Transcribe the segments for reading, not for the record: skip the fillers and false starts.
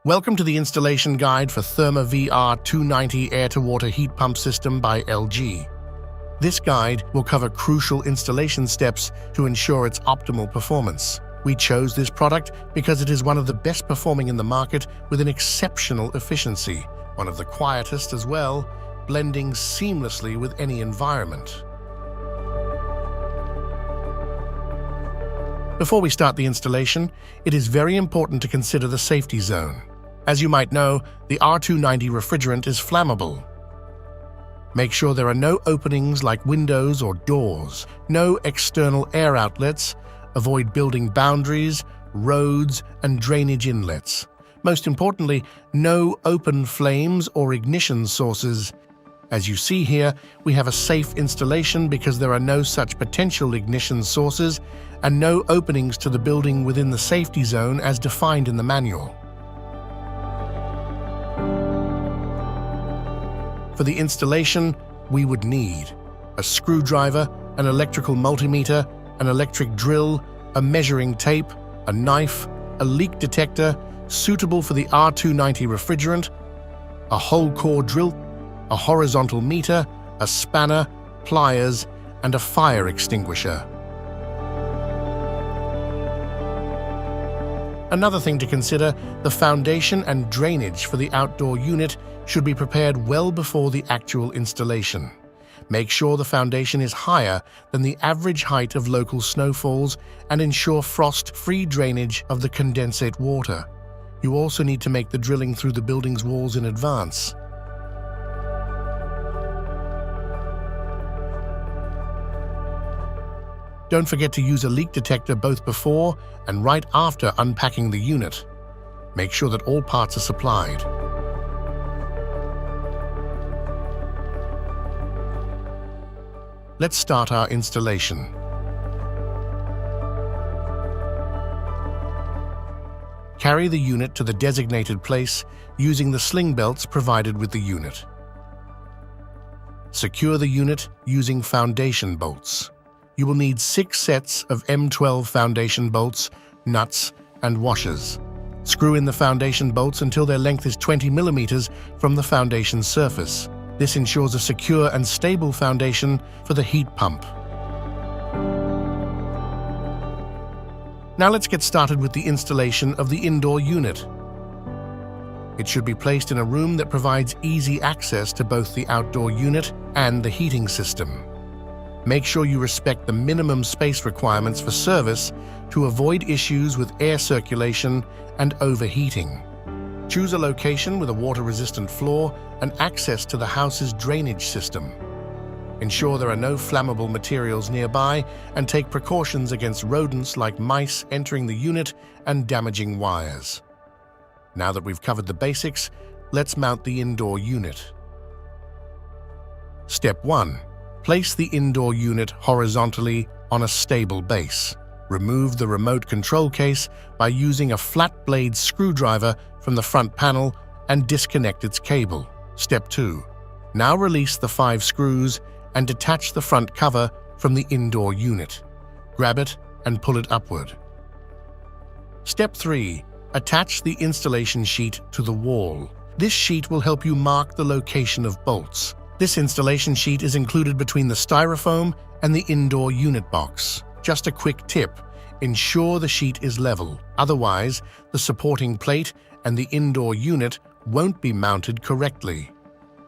Welcome to the installation guide for THERMA V R290 air-to-water heat pump system by LG. This guide will cover crucial installation steps to ensure its optimal performance. We chose this product because it is one of the best performing in the market with an exceptional efficiency, one of the quietest as well, blending seamlessly with any environment. Before we start the installation, it is very important to consider the safety zone. As you might know, the R290 refrigerant is flammable. Make sure there are no openings like windows or doors, no external air outlets, avoid building boundaries, roads, and drainage inlets. Most importantly, no open flames or ignition sources. As you see here, we have a safe installation because there are no such potential ignition sources and no openings to the building within the safety zone as defined in the manual. For the installation, we would need a screwdriver, an electrical multimeter, an electric drill, a measuring tape, a knife, a leak detector suitable for the R290 refrigerant, a whole core drill, a horizontal meter, a spanner, pliers, and a fire extinguisher. Another thing to consider, the foundation and drainage for the outdoor unit should be prepared well before the actual installation. Make sure the foundation is higher than the average height of local snowfalls and ensure frost-free drainage of the condensate water. You also need to make the drilling through the building's walls in advance. Don't forget to use a leak detector both before and right after unpacking the unit. Make sure that all parts are supplied. Let's start our installation. Carry the unit to the designated place using the sling belts provided with the unit. Secure the unit using foundation bolts. You will need 6 sets of M12 foundation bolts, nuts, and washers. Screw in the foundation bolts until their length is 20 millimeters from the foundation surface. This ensures a secure and stable foundation for the heat pump. Now let's get started with the installation of the indoor unit. It should be placed in a room that provides easy access to both the outdoor unit and the heating system. Make sure you respect the minimum space requirements for service to avoid issues with air circulation and overheating. Choose a location with a water-resistant floor and access to the house's drainage system. Ensure there are no flammable materials nearby and take precautions against rodents like mice entering the unit and damaging wires. Now that we've covered the basics, let's mount the indoor unit. Step 1. Place the indoor unit horizontally on a stable base. Remove the remote control case by using a flat blade screwdriver from the front panel and disconnect its cable. Step 2. Now release the 5 screws and detach the front cover from the indoor unit. Grab it and pull it upward. Step 3. Attach the installation sheet to the wall. This sheet will help you mark the location of bolts. This installation sheet is included between the styrofoam and the indoor unit box. Just a quick tip, ensure the sheet is level. Otherwise, the supporting plate and the indoor unit won't be mounted correctly.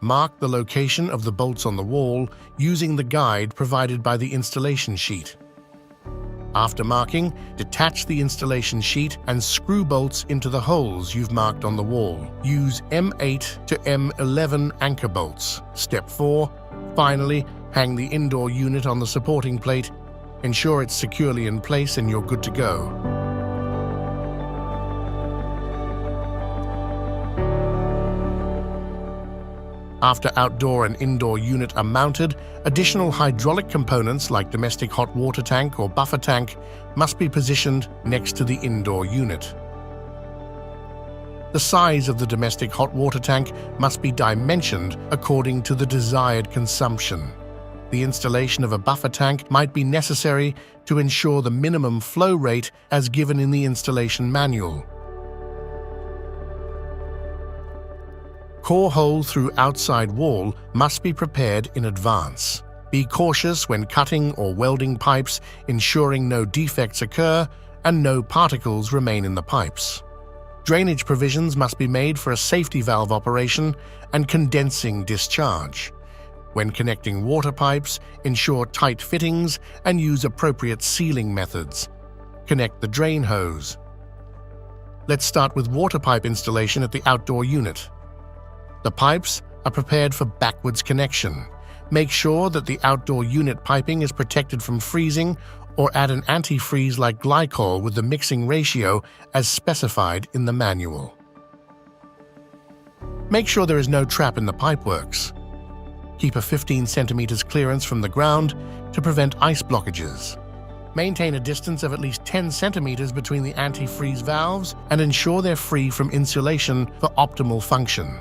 Mark the location of the bolts on the wall using the guide provided by the installation sheet. After marking, detach the installation sheet and screw bolts into the holes you've marked on the wall. Use M8 to M11 anchor bolts. Step 4. Finally, hang the indoor unit on the supporting plate. Ensure it's securely in place and you're good to go. After outdoor and indoor unit are mounted, additional hydraulic components like domestic hot water tank or buffer tank must be positioned next to the indoor unit. The size of the domestic hot water tank must be dimensioned according to the desired consumption. The installation of a buffer tank might be necessary to ensure the minimum flow rate as given in the installation manual. core hole through outside wall must be prepared in advance. Be cautious when cutting or welding pipes, ensuring no defects occur and no particles remain in the pipes. Drainage provisions must be made for a safety valve operation and condensing discharge. When connecting water pipes, ensure tight fittings and use appropriate sealing methods. Connect the drain hose. Let's start with water pipe installation at the outdoor unit. The pipes are prepared for backwards connection. Make sure that the outdoor unit piping is protected from freezing, or add an antifreeze like glycol with the mixing ratio as specified in the manual. Make sure there is no trap in the pipeworks. Keep a 15 centimeters clearance from the ground to prevent ice blockages. Maintain a distance of at least 10 centimeters between the antifreeze valves and ensure they're free from insulation for optimal function.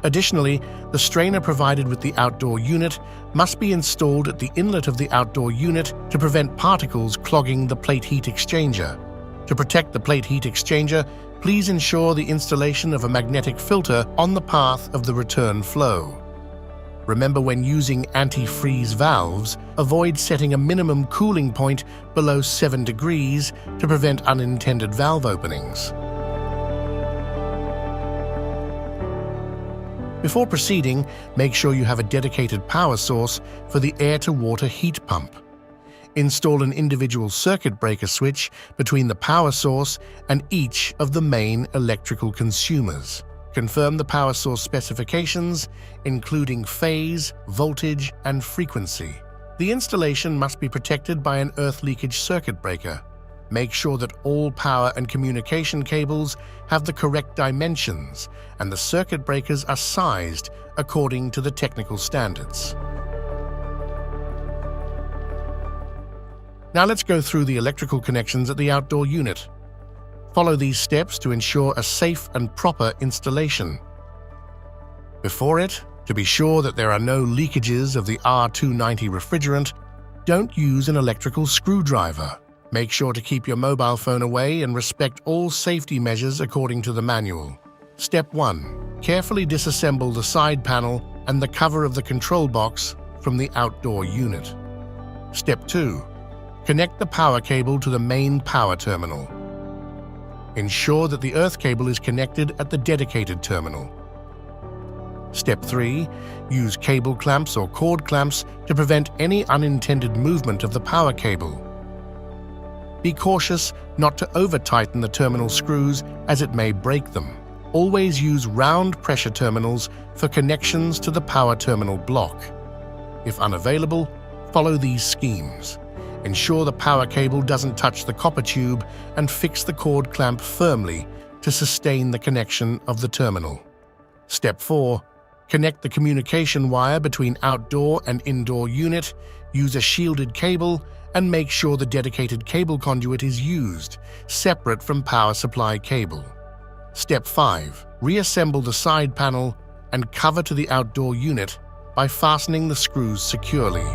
Additionally, the strainer provided with the outdoor unit must be installed at the inlet of the outdoor unit to prevent particles clogging the plate heat exchanger. To protect the plate heat exchanger, please ensure the installation of a magnetic filter on the path of the return flow. Remember, when using antifreeze valves, avoid setting a minimum cooling point below 7 degrees to prevent unintended valve openings. Before proceeding, make sure you have a dedicated power source for the air-to-water heat pump. Install an individual circuit breaker switch between the power source and each of the main electrical consumers. Confirm the power source specifications, including phase, voltage, and frequency. The installation must be protected by an earth leakage circuit breaker. Make sure that all power and communication cables have the correct dimensions and the circuit breakers are sized according to the technical standards. Now let's go through the electrical connections at the outdoor unit. Follow these steps to ensure a safe and proper installation. Before it, to be sure that there are no leakages of the R290 refrigerant, don't use an electrical screwdriver. Make sure to keep your mobile phone away and respect all safety measures according to the manual. Step 1. Carefully disassemble the side panel and the cover of the control box from the outdoor unit. Step 2. Connect the power cable to the main power terminal. Ensure that the earth cable is connected at the dedicated terminal. Step 3. Use cable clamps or cord clamps to prevent any unintended movement of the power cable. Be cautious not to over-tighten the terminal screws as it may break them. Always use round pressure terminals for connections to the power terminal block. If unavailable, follow these schemes. Ensure the power cable doesn't touch the copper tube and fix the cord clamp firmly to sustain the connection of the terminal. Step 4. Connect the communication wire between outdoor and indoor unit. Use a shielded cable and make sure the dedicated cable conduit is used, separate from power supply cable. Step 5. Reassemble the side panel and cover to the outdoor unit by fastening the screws securely.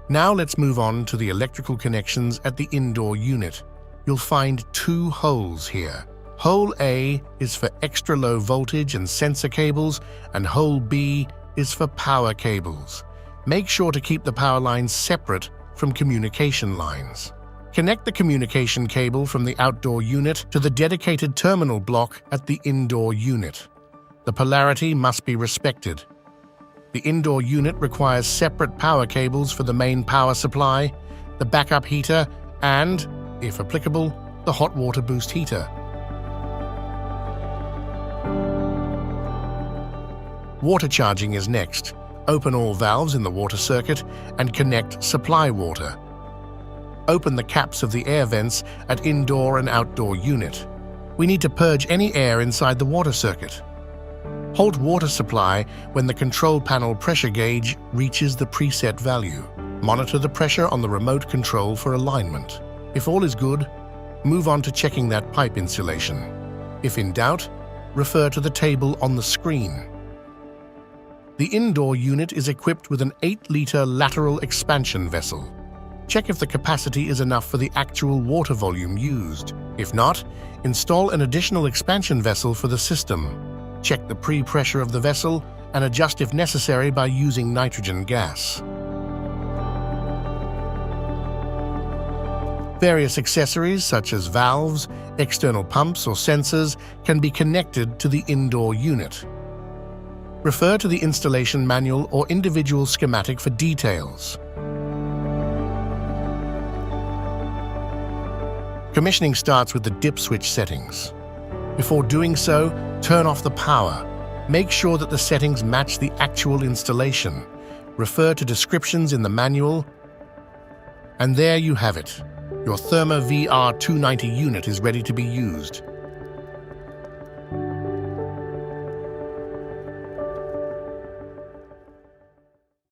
Now let's move on to the electrical connections at the indoor unit. You'll find 2 holes here. Hole A is for extra low voltage and sensor cables, and hole B is for power cables. Make sure to keep the power lines separate from communication lines. Connect the communication cable from the outdoor unit to the dedicated terminal block at the indoor unit. The polarity must be respected. The indoor unit requires separate power cables for the main power supply, the backup heater, and, if applicable, the hot water boost heater. Water charging is next. Open all valves in the water circuit and connect supply water. Open the caps of the air vents at indoor and outdoor unit. We need to purge any air inside the water circuit. Halt water supply when the control panel pressure gauge reaches the preset value. Monitor the pressure on the remote control for alignment. If all is good, move on to checking that pipe insulation. If in doubt, refer to the table on the screen. The indoor unit is equipped with an 8-liter lateral expansion vessel. Check if the capacity is enough for the actual water volume used. If not, install an additional expansion vessel for the system. Check the pre-pressure of the vessel and adjust if necessary by using nitrogen gas. Various accessories such as valves, external pumps or sensors can be connected to the indoor unit. Refer to the installation manual or individual schematic for details. Commissioning starts with the dip switch settings. Before doing so, turn off the power. Make sure that the settings match the actual installation. Refer to descriptions in the manual. And there you have it. Your THERMA V R290 unit is ready to be used.